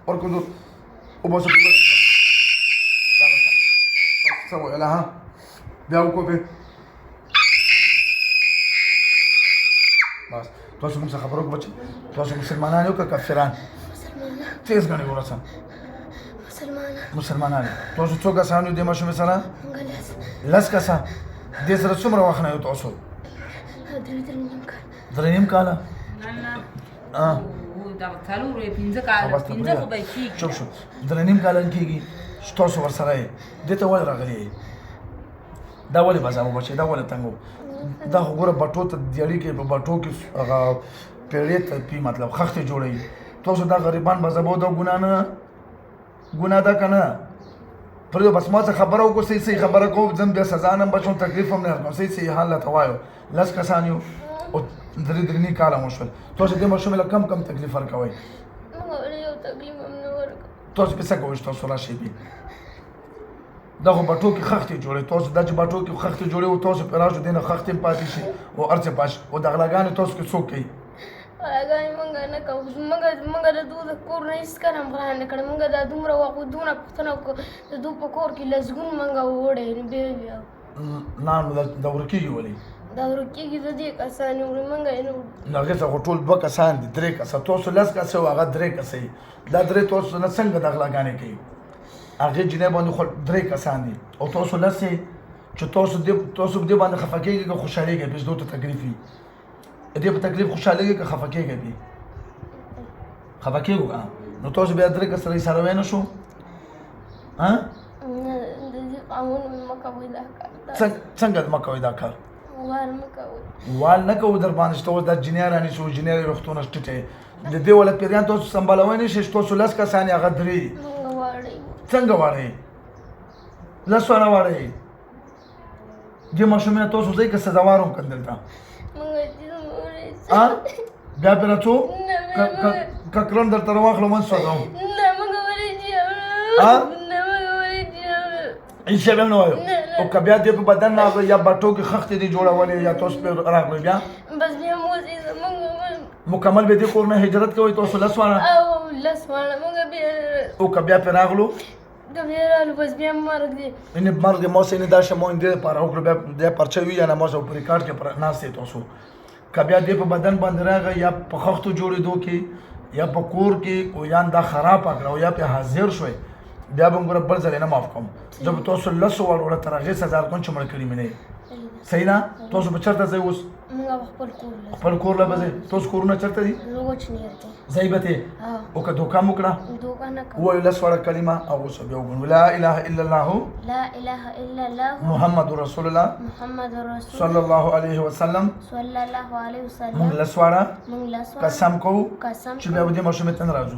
ورکو زور وباسه څه ویله ها بیا وکړو پې بس تاسو موږ څه خبرو وکړو بچي تاسو مسلمانان یو که کافران تیز ګڼئ ورسه مسلمانان تاسو څو کسان یو دې ماشومې سره لس کسان دې سره څومره وخت نه یو تاسو 3.5 کاله چوپ شو 3.5 کاله کېږي چې تاسو ورسره یې دې ته ولې راغلي یې دا ولې بازار وبچې دا ولې تنګ دا خو ګوره بټو ته دیاړي کې په بټو کې هغه پیړې ته پي مطلب خښتې جوړوي تاسو دا غریبان بزبو دا ګناه ده که نه پرې بس ما څه خبره وکړو صحیح خبره کوم ځم بیا سزا نه بچوم تکلیف هم نه ورکوم صحیح حال راته وایو لس کسان یو او 3 کاله مو شول تاسو دې ماشومې له کم تکلیف ورکوئ تاسو په څه کوئ چې تاسو راشئ بي دا خو بټو کې خښتې جوړوي تاسو دا چې بټو کې خښتې جوړوي او تاسو پرې راشو دې نه خښتې هم پاتې شي او هر څه پاتې شي او د غلاګانې تاسو کې څوک کوي غلاګانې موږ نه کوو موږ د دوی د کور نه هېڅ کله هم غلا نه کړې موږ دا دومره وختونه پوښتنه وکړو د دوی په کور کې لسګون موږ ووړی نو بیا بیا نه نو دا ورکېږي ولې دا ورکېږي د دې کسان یې وړي موږ یې نه وړو نو هغې څه خو ټول 2 کسان دي 3 کسه تاسو 10 کسه او هغه 3 کسه یي دا 3 تاسو نه څنګه د غلاګانې کوي هغې جنۍ باندې خو 3 کسان دي او تاسو 10 یې چې تاسو په دې باندې خفه کېږئ که خوشحالېږئ پې چې دوی ته تکلیف وي دې په تکلیف خوشحالېږئ که خفه کېږئ پې خفه کېږو که نو تاسو بیا 3 کسه سره ایساروی نه شو نه د دې قانون مه کوئ دا کار څنګه مه کوئ دا کار وال مه کوئ وال نه کوو در باندې چې اوس دا جنیا رانیسو جنیا یې وختونه ټیټې د دې ولا پیریان تاسو سمبالوی نه شئ چې تاسو 10 کسان یې هغه 3 موږ واړئ څنګه واړئ 10 واړه واړئ دې ماشومې تاسو ځئ که سزاوار هم کړ دلته بیا پرې راڅو که کړم درته راواخلو من سوځم هېڅ شی به هم نه وایو او که بیا دې په بدن راغلو یا بټو کې خښتې دي جوړولې یا تاسو پرې راغلو بیا بس بیا مکمل به دې کور نه هجرت کوئ تاسو 10 واړه او که بیا پرې راغلو بس بیا مرګ دی یعنې مرګ دی ما سې نه دا شمو دې لپاره وکړو بیا دې پرچه وي یا نه ما په ریکارډ کې ناست دی تاسو که بیا دې په بدن باندې راغی یا په خښتو جوړېدو کې یا په کور کې او یا دا خراب کړه او یا پې حاضر شوی بیا به ګوره بل ځل یې نه معاف کوم زه به تاسو 10 واړو تر هغې سزا ورکوم چې مړه کړي مې نه صحیح نه تاسو به چېرته ځئ اوس خپل کور له به ځئ تاسو کورونه چېرته دي ځئ به ته او که دوکه مو کړه ووایو 10 واړه کلمه او اوس بیا وګڼو لا اله الا الله محمد رسول الله صلی الله علیه وسلم موږ 10 واړه قسم کوو چې بیا به دې ماشومې ته نه راځو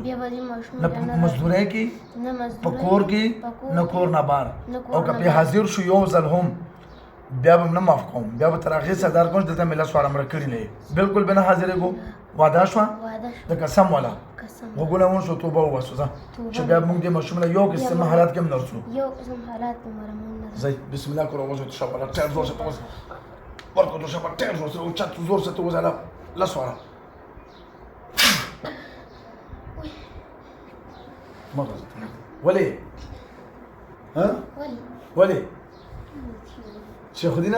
نه په مزدورۍ کې په کور کې نه کور نه بار او که پې حاضر شو یو ځل هم بیا به نه معاف کوم بیا به تر هغې سزا درکوم چې دلته مې 10 واړه مړه کړي نه یې بلکل به نه حاضرېږو وعده شوه د قسم والا غوږونه ونیسو توبه وباسو ځه چې بیا موږ دې ماشوم له یو قسم حالات کې هم نرسو ځئ بسم الله کړو وځو تو شابه ټیر زور سره وځه ورکو تو شابه ټیر زور سره اوچت زور سره وځه له 10 واړه مه غځه ولې ها ولې شیخ الدین